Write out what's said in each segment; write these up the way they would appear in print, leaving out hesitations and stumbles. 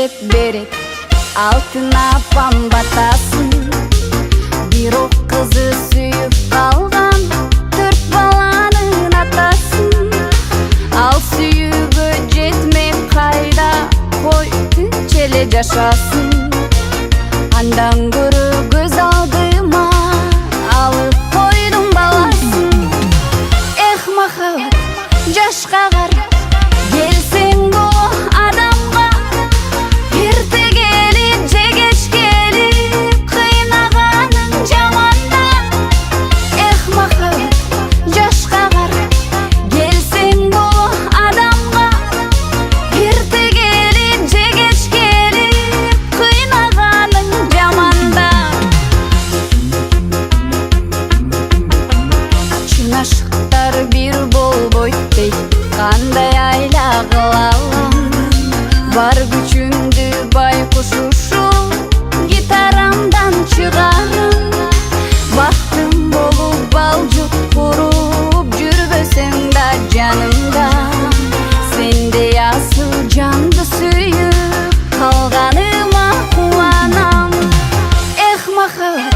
деп берет, алтын апам батасын. Бирок кызы сүйүп калган, 4 баланын атасын. Ал сүйүүгө жетмей кайда, кой тынч эле жашасын. Андан көрө көз алдыма алып койдум баласын. Эх махаббат, жашка кара, келсең бул адамга. Эрте келип же кеч келип, кыйнаганың жаманда. Эх махаббат, жашка кара, келсең бул адамга. Эрте келип же кеч келип, кыйнаганың жаманда. Чын ашыктар бир болбойт дейт, кандай айла кылалам. Бар күчүмдү байкуш ушул гитарамдан чыгарам. Бактым болуп балжут куруп, жүрбөсөң да жанымда. Сендей асыл жанды сүйүп калганыма кубанам. Эх махаббат,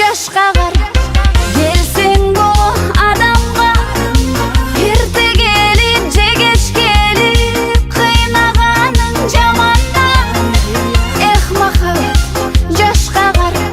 жашка кара, келсең бул адамга. Эрте келип же кеч келип, кыйнаганың жаманда. Эх махаббат, жашка кара,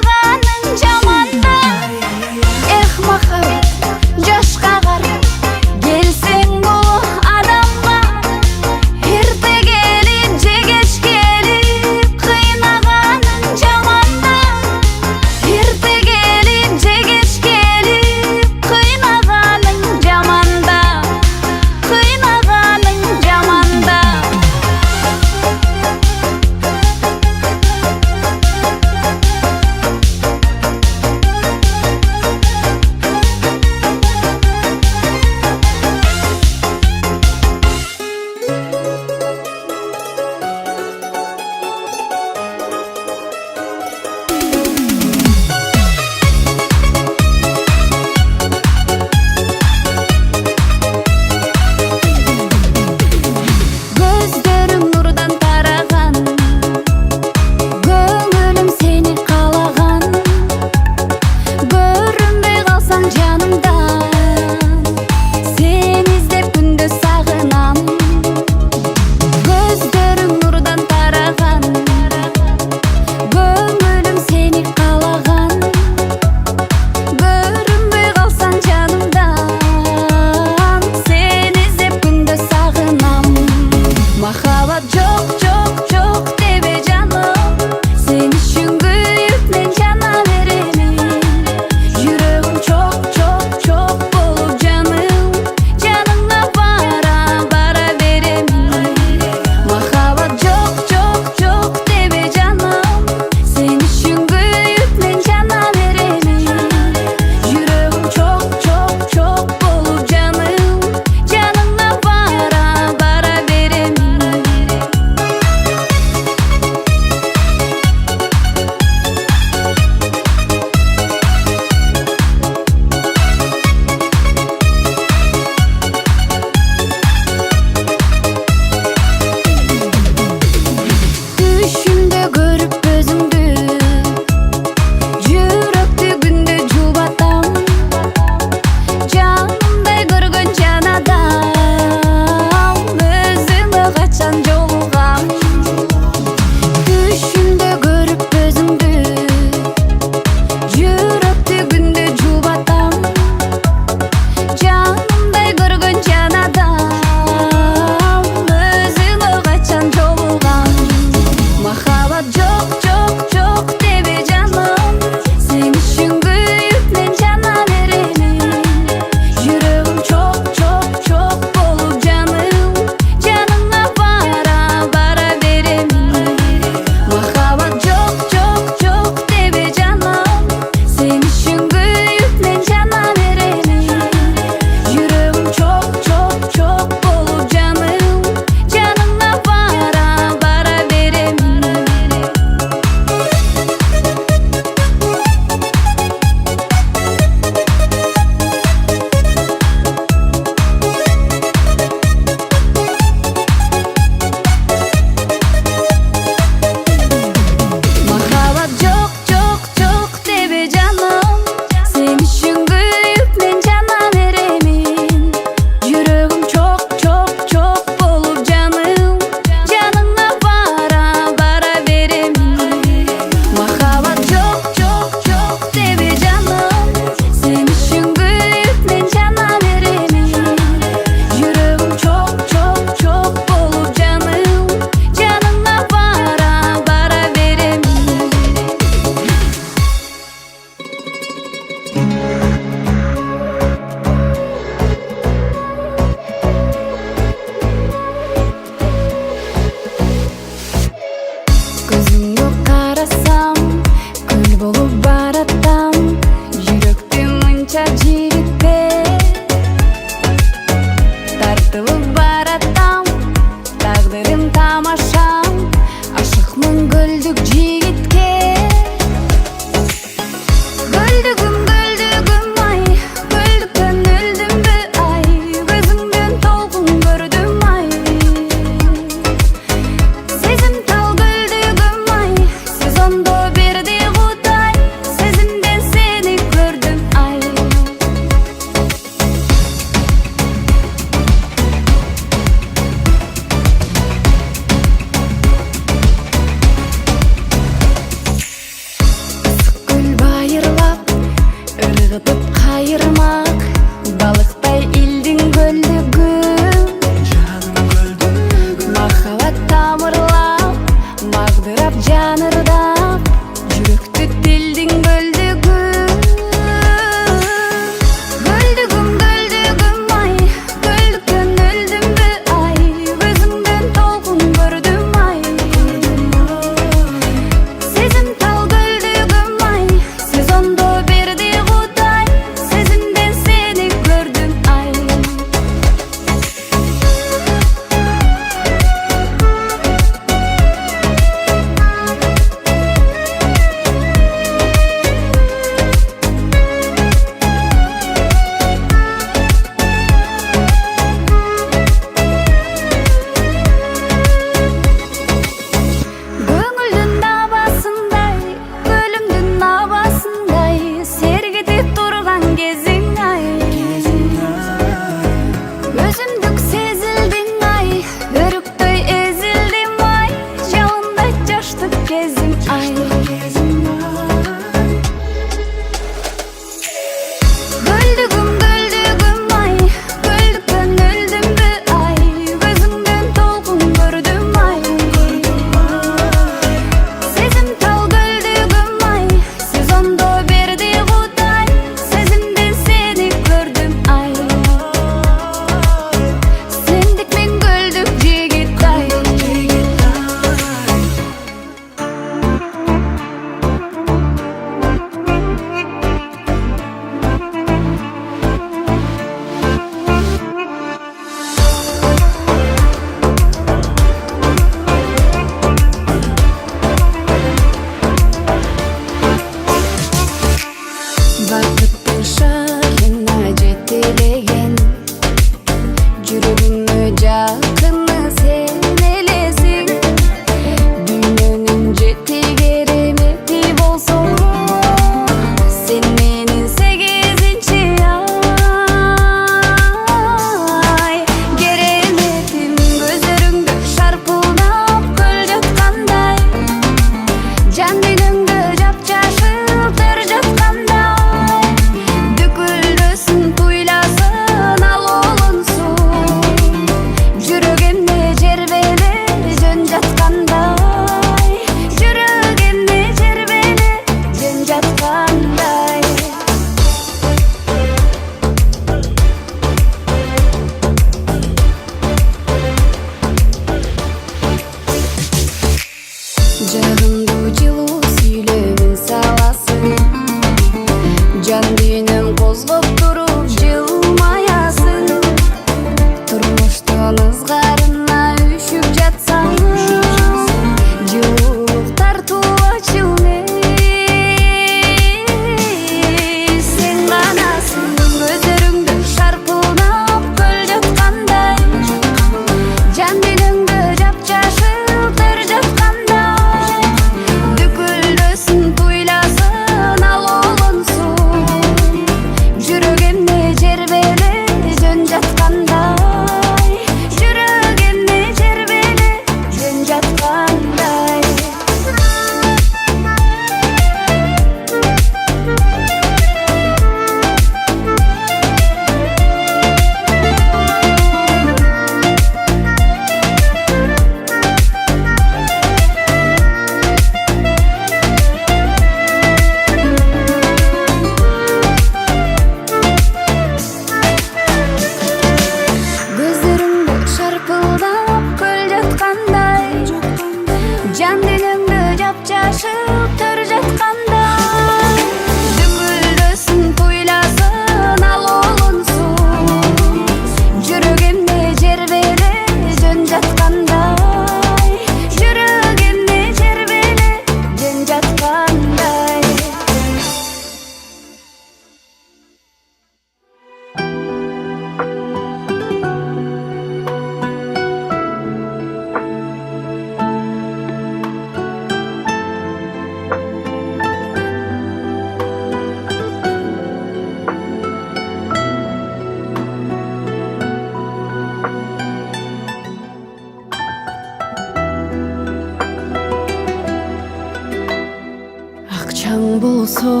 болсо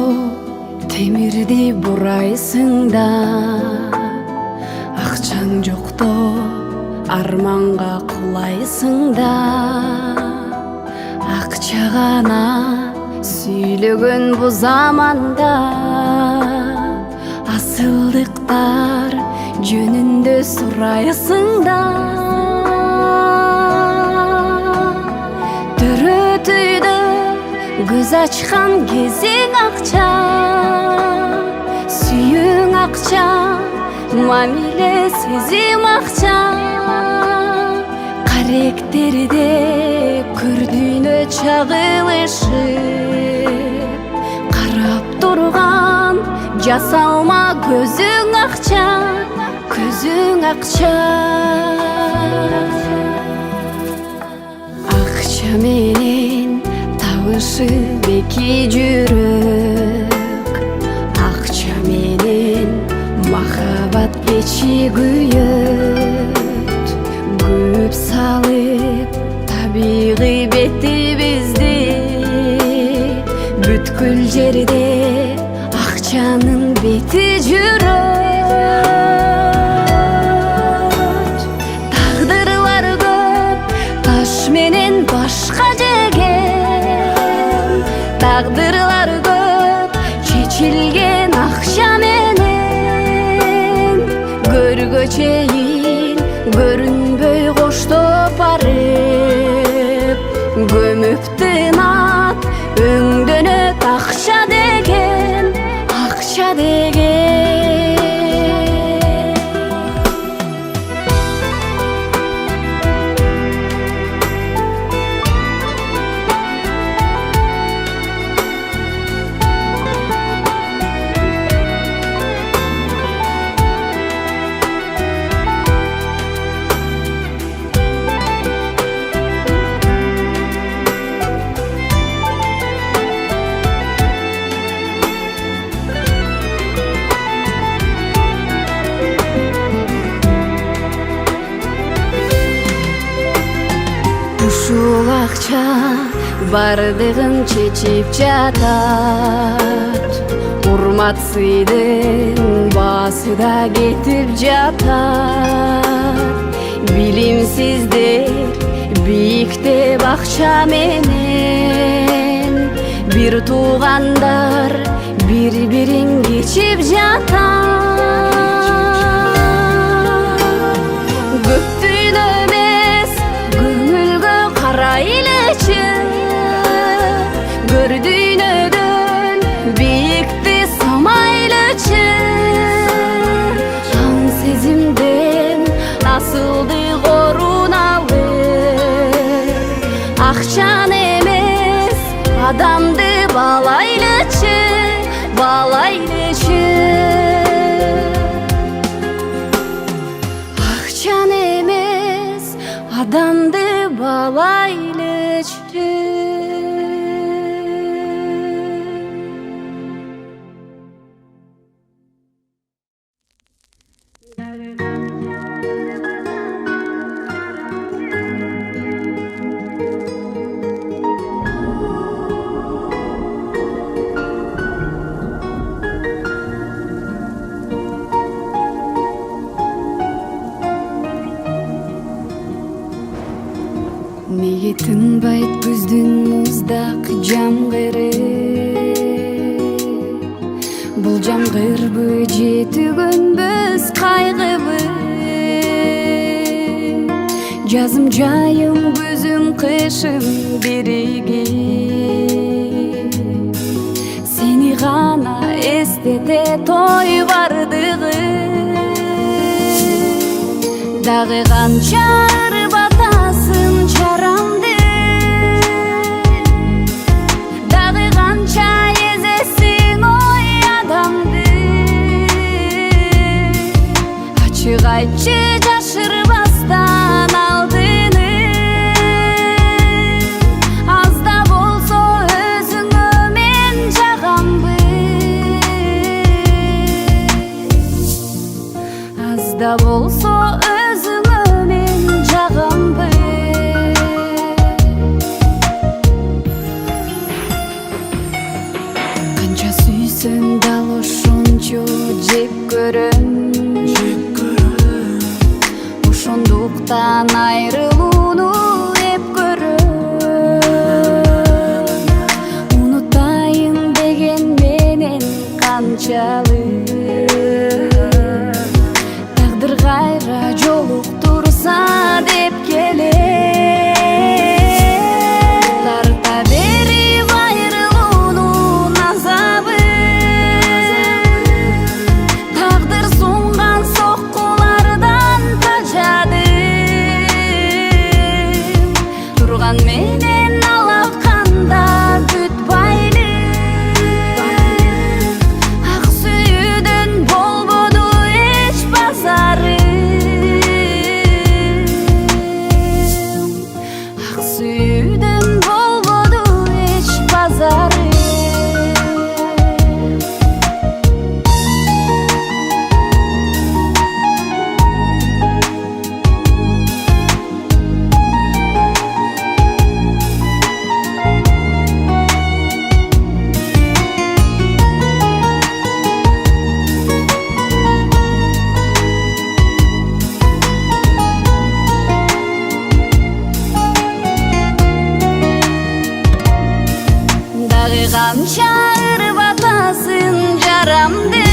темирди бурайсың да, акчаң жокто арманга кулайсың да. Акча гана сүйлөгөн бу заманда, асылдыктар жөнүндө сурайсың да. Төрөтүйдө көз ачкан кезиң акча, сүйүүң акча, мамиле сезим акча. Каректерде көрдүйнө чагылышып, карап турган жасалма көзүң акча, көзүң акча. Акча менен табышып эки жүрөк, акча менен махабат печи күйөт. Көп салып табигый бетибизди, бүткүл жерде акчанын бети жүрөт. Тагдырлар көп таш менен башка жеген, тагдырлар көп чечилген акча менен. Көргө чейин көрүнбөй коштоп барып, көмүп тынат өңдөнөт акча деген, акча деген. Ушул акча бардыгын чечип жатат, урмат сыйдын баасы да кетип жатат. Билимсиздер бийиктеп акча менен, бир туугандар бири-бирин кечип жатат. Көптүн эмес көңүлгө карайлычы, көрдүйнөдөн бийикти самайлычы. Ан сезимден насылды коруналы, акчаны эмес адамды балайлычы, балайлычы. Акчаны эмес адамды балайлычы. Неге тынбайт күздүн муздак жамгыры, бул жамгырбы же түгөнбөс кайгыбы. Жазым жайым күзүм кышым биригип, сени гана эстете той бардыгы. Дагы канча батасын чарамды, дагы канча эзесиң ой адамды. Ачык айтчы жашырбастан алдыны, аз да болсо өзүңө мен жагамбы, аз да болсо өзүңө мен жагамбы. Канча көрөм. Ошондуктан айрылууну эп көрөм. Унутайын деген менен канчалык тагдыр кайра жолуктурса деп келем. Тарта берип айрылуунун азабын, тагдыр сунган соккулардан тажадым. Турган менен алаканда бүт байлык, ак сүйүүдөн болбоду эч базарым. Ак сүйүүдөн болбоду эч базарым. Дагы канча ырбатасың жарамды,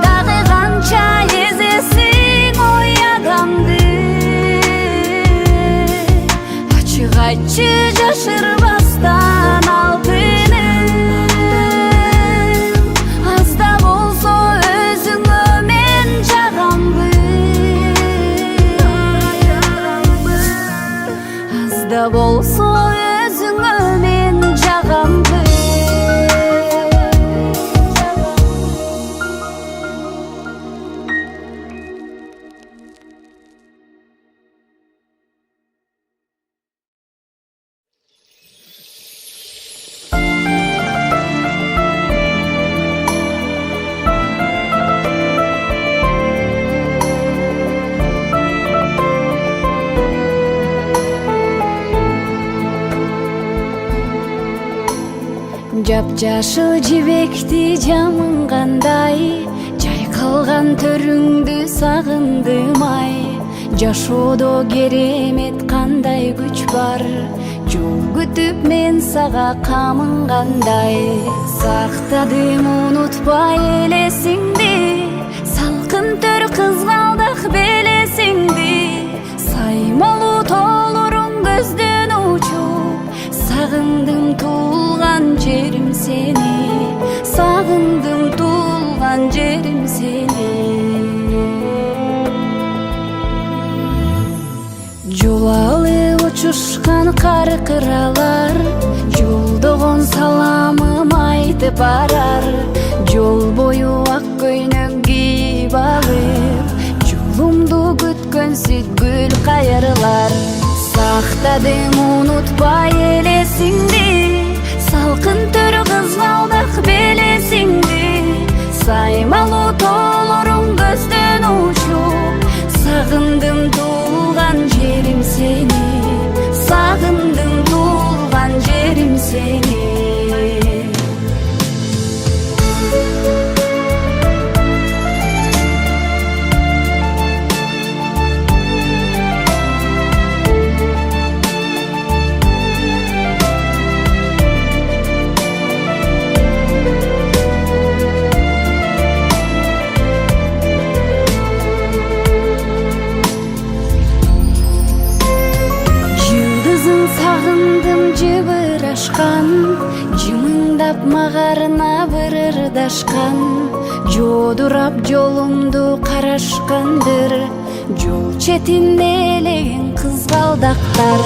дагы канча эзесиң ой адамды. Ачык айтчы жашырбастан алтыным, аз да болсо өзүңө мен жагамбы. Аз да болсо өзүңө мен жагамбы. Жап-жашыл жибекти жамынгандай, жайкалган төрүңдү сагындым ай. Жашоодо керемет кандай күч бар, жол күтүп мен сага камынгандай. Сактадым унутпай элесиңди, салкын төр кызгалдак белесиңди. Саймалуу тоолоруң көздөн учуп, сагындым туулган жерим сени, сагындым туулган жерим сени. Жол алып учушкан каркыралар, жолдогон саламым айтып барар. Жол бою ак көйнөк кийип алып, жолумду күткөн сүт гүл кайырлар. Сактадым унутпай элесиңди, салкын төр кызгалдак белесиңди. Саймалуу тоолоруң көздөн учуп, сагындым туулган жерим сени, сагындым туулган жерим сени. Сагындым жыбырашкан, жымыңдап магарына бір ырдашкан. Жодурап жолумду карашкандыр, жол четинде элеген кызгалдактар.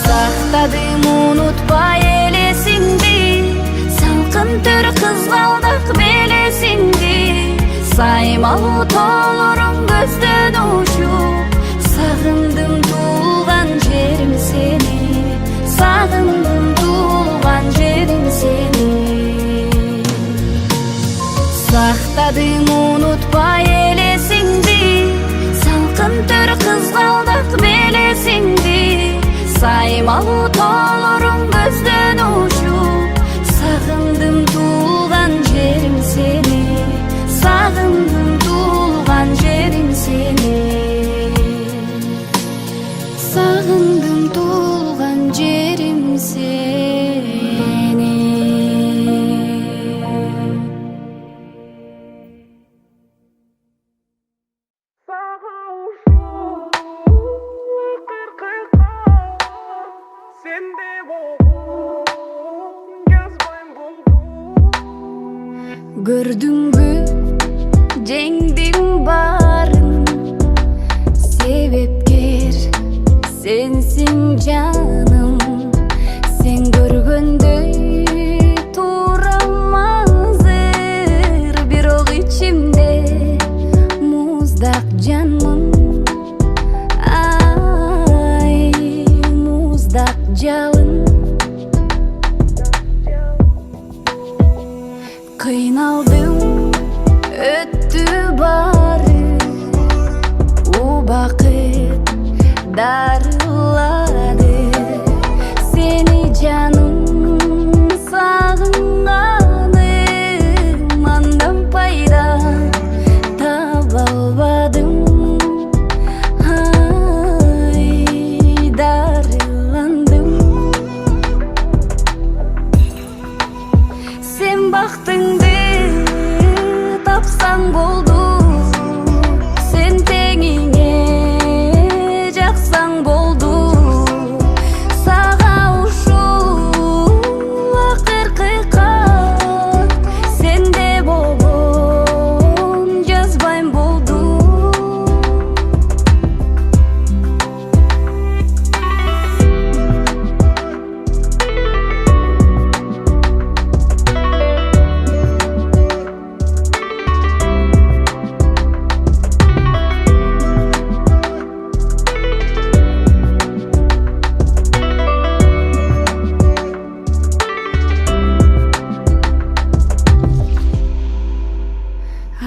Сактадым унутпай элесиңди, салкын төр кызгалдак белесиңди. Саймалуу тоолоруң көздөн учуп, сагындым туулган жерим сени, сагындым туулган жерим сени. Сактадым унутпай элесиңди, салкын төр кызгалдак белесиңди. Саймалуу тоолоруң көздөн учуп, сагындым туулган жерим сени, Gördüңбү жеңдим барын, себепкер сенсиң жаным. Сен көргөндөй турам азыр, бирок ичимде муздак жанмын. Ай, муздак жалын. Кыйналдым, өттү бары, убакыт дарылады. Сени жаным сагынганым, андан пайда таба албадым. Ай, дарыландым. Сен бактыңды тапсаң болду, сен теңиңе жаксаң болду. Сага ушул акыркы кат, сенде болгон жазбайм болду.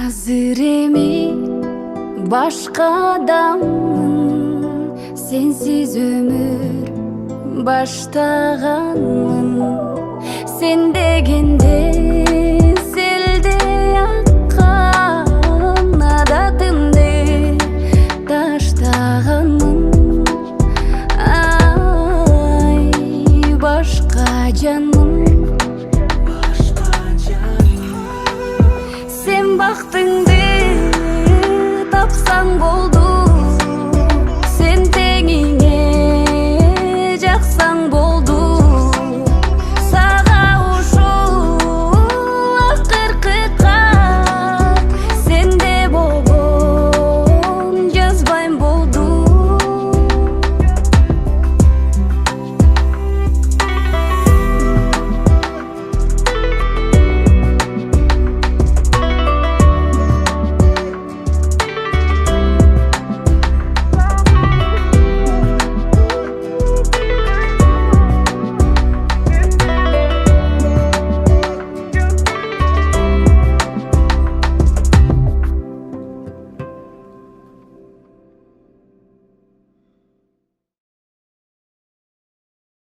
Азыр эми башка адаммын, сенсиз өмүр баштаганмын. Сен дегенде селде аккан адатымды таштаганмын. Ай, башка жанмын. Сен бактыңды тапсаң болду,